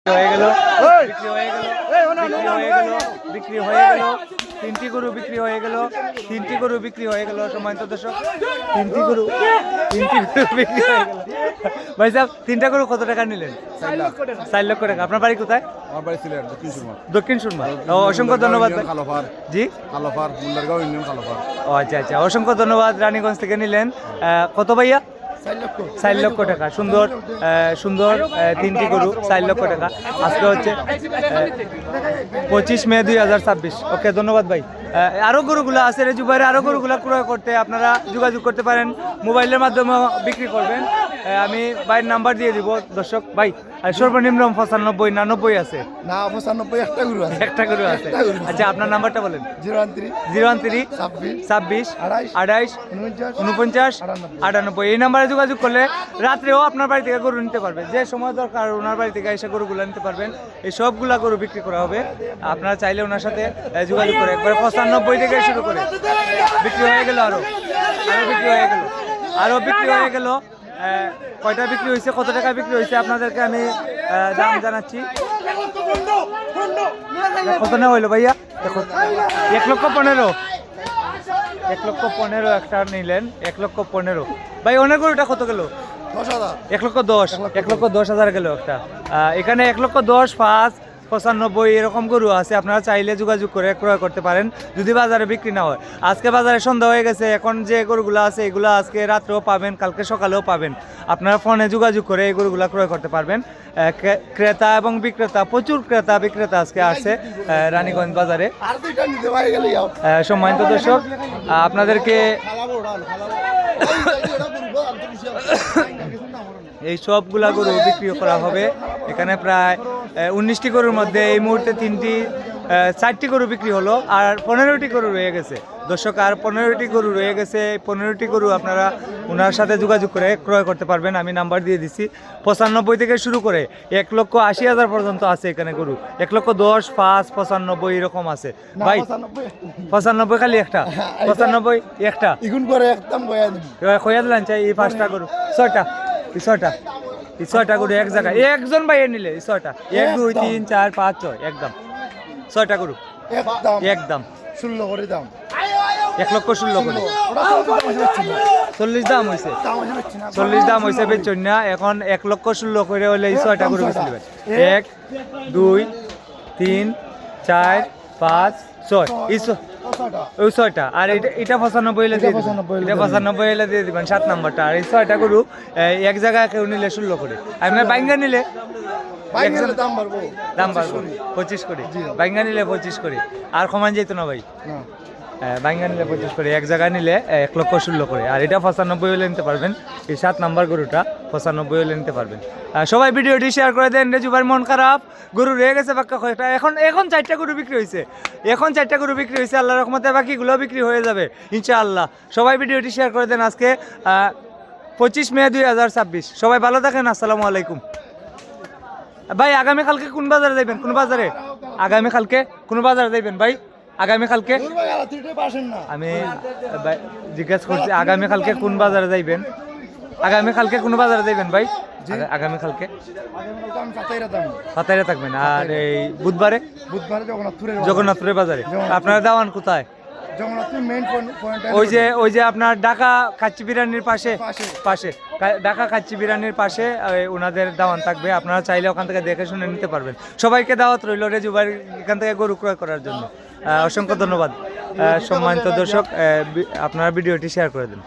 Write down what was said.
হয়ে গেল বিক্রি হয়ে গেল তিনটি গরু বিক্রি হয়ে গেল সম্মানিত দর্শক তিনটি গরু বিক্রি হয়ে গেল। ভাই সাহেব তিনটা গরু কত টাকা নিলেন? 4 লক্ষ টাকা। আপনার বাড়ি কোথায়? আমার বাড়ি সিলেট দক্ষিণ সুরমা। অসংখ্য ধন্যবাদ জি কালোফার মুন্ডারগাঁও ইউনিয়ন কালোফার। ও আচ্ছা অসংখ্য ধন্যবাদ। রানীগঞ্জ থেকে নিলেন কত ভাইয়া? 4 লক্ষ টাকা। সুন্দর সুন্দর তিনটি গরু 4 লক্ষ টাকা। আজকে হচ্ছে 25 মে 2026। ওকে ধন্যবাদ ভাই। আরও গরুগুলো আছে রেজুবাইরে, আরও গরুগুলো ক্রয় করতে আপনারা যোগাযোগ করতে পারেন, মোবাইলের মাধ্যমে বিক্রি করবেন। আমি ভাইয়ের নাম্বার দিয়ে দিব দর্শক। ভাই সর্বনিম্ন 95 না 90 আছে? না 95 একটা গরু আছে। আচ্ছা আপনার নাম্বারটা বলেন। 013 26 28 49 98। এই নাম্বারে যোগাযোগ করলে রাত্রেও আপনার বাড়ি থেকে গরু নিতে পারবেন। যে সময় দরকার ওনার বাড়ি থেকে এসে গরুগুলো নিতে পারবেন। এই সবগুলা গরু বিক্রি করা হবে। আপনারা চাইলে ওনার সাথে যোগাযোগ করে একবারে 95 থেকে শুরু করে বিক্রি হয়ে গেল। আরো বিক্রি হয়ে গেল। কয়টা বিক্রি হয়েছে, কত টাকা বিক্রি হয়েছে আপনাদেরকে আমি দাম জানাচ্ছি। কত না হইলো ভাইয়া? দেখো 1,15,000 1,15,000 একটা নিলেন। 1,15,000 ভাই অনেক গরুটা কত গেল? 1,10,000 গেল একটা। এখানে 1,10,000 5 95 এরকম গরু আছে। আপনারা চাইলে যোগাযোগ করে ক্রয় করতে পারেন যদি বাজারে বিক্রি না হয়। আজকে বাজারে সন্ধ্যা হয়ে গেছে, এখন যে গরুগুলো আছে এগুলো আজকে রাত্রেও পাবেন, কালকে সকালেও পাবেন। আপনারা ফোনে যোগাযোগ করে এই গরুগুলো ক্রয় করতে পারবেন। ক্রেতা এবং বিক্রেতা, প্রচুর ক্রেতা বিক্রেতা আজকে আসছে রানীগঞ্জ বাজারে। সম্মানিত দর্শক আপনাদেরকে এই সবগুলা গরু বিক্রি করা হবে। এখানে প্রায় 19টি গরুর মধ্যে এই মুহূর্তে 4টি গরু বিক্রি হলো, আর 15টি গরু রয়ে গেছে দর্শক। আর 15টি গরু রয়ে গেছে। 15টি গরু আপনারা ওনার সাথে যোগাযোগ করে ক্রয় করতে পারবেন। আমি নাম্বার দিয়ে দিচ্ছি। 95 থেকে শুরু করে 1,80,000 পর্যন্ত আছে এখানে গরু। 1,10,000 5 95 এরকম আছে ভাই। 95 খালি একটা? 95 একটা খোয়া দিলেন চাই। এই 5টা গরু 6টা গরু এক জায়গায় একজন বাইরে নিলে 6টা 1 2 3 4 5 6 একদম 6টা গরু একদম 16 করে দাম। 1,16,000 করে 40 দাম হয়েছে। 40 দাম হয়েছে বেচন না। এখন 1,16,000 করে হলে এই 6টা গরু বেশি নেবেন। 1 2 3 4 5 6 ওই 6টা। আর এটা 95 এলে দিয়ে দিবেন। এটা 95 এলে দিয়ে দিবেন 7 নাম্বারটা। আর এই 6টা গরু এক জায়গায় কেউ নিলে 16 করে। আপনার বাইঙ্গা নিলে দাম বাড়বো 25 করে। বাইঙ্গা নিলে 25 করে। আর কমান যেত না ভাই। বাইঙ্গা নিলে 25 করে, এক জায়গায় নিলে 1,16,000 করে। আর এটা 95 হলে নিতে পারবেন। এই 7 নাম্বার গরুটা 95 হলে নিতে পারবেন। সবাই ভিডিওটি শেয়ার করে দেন। রেজুবার মন খারাপ, গরু রয়ে গেছে বাক্কা কয়েকটা। এখন 4টা গরু বিক্রি হয়েছে। আল্লাহর রহমতে বাকিগুলো বিক্রি হয়ে যাবে ইনশাআল্লাহ। সবাই ভিডিওটি শেয়ার করে দেন। আজকে 25 মে 2026। সবাই ভালো থাকেন। আসসালামু আলাইকুম। ভাই আগামীকালকে কোন বাজারে যাইবেন? আগামীকালকে কোন বাজারে যাইবেন ভাই? আগামীকালকে আমি জিজ্ঞাসা করছি আগামীকালকে কোন বাজারে যাইবেন? আগামীকালকে কোন বাজারে যাইবেন ভাই? আগামীকালকে পাতাইরা থাকবেন। আর এই বুধবারে জগন্নাথপুরের বাজারে। আপনারা দাওয়ান কোথায়? ওই যে আপনার ঢাকা কাচ্চি বিরিয়ানির পাশে ঢাকা কাচ্চি বিরিয়ানির পাশে ওনাদের দাওয়ান থাকবে। আপনারা চাইলে ওখান থেকে দেখে শুনে নিতে পারবেন। সবাইকে দাওয়াত রইল রেজুবার এখান থেকে গরু ক্রয় করার জন্য। অসংখ্য ধন্যবাদ। সম্মানিত দর্শক আপনারা ভিডিওটি শেয়ার করে দিন।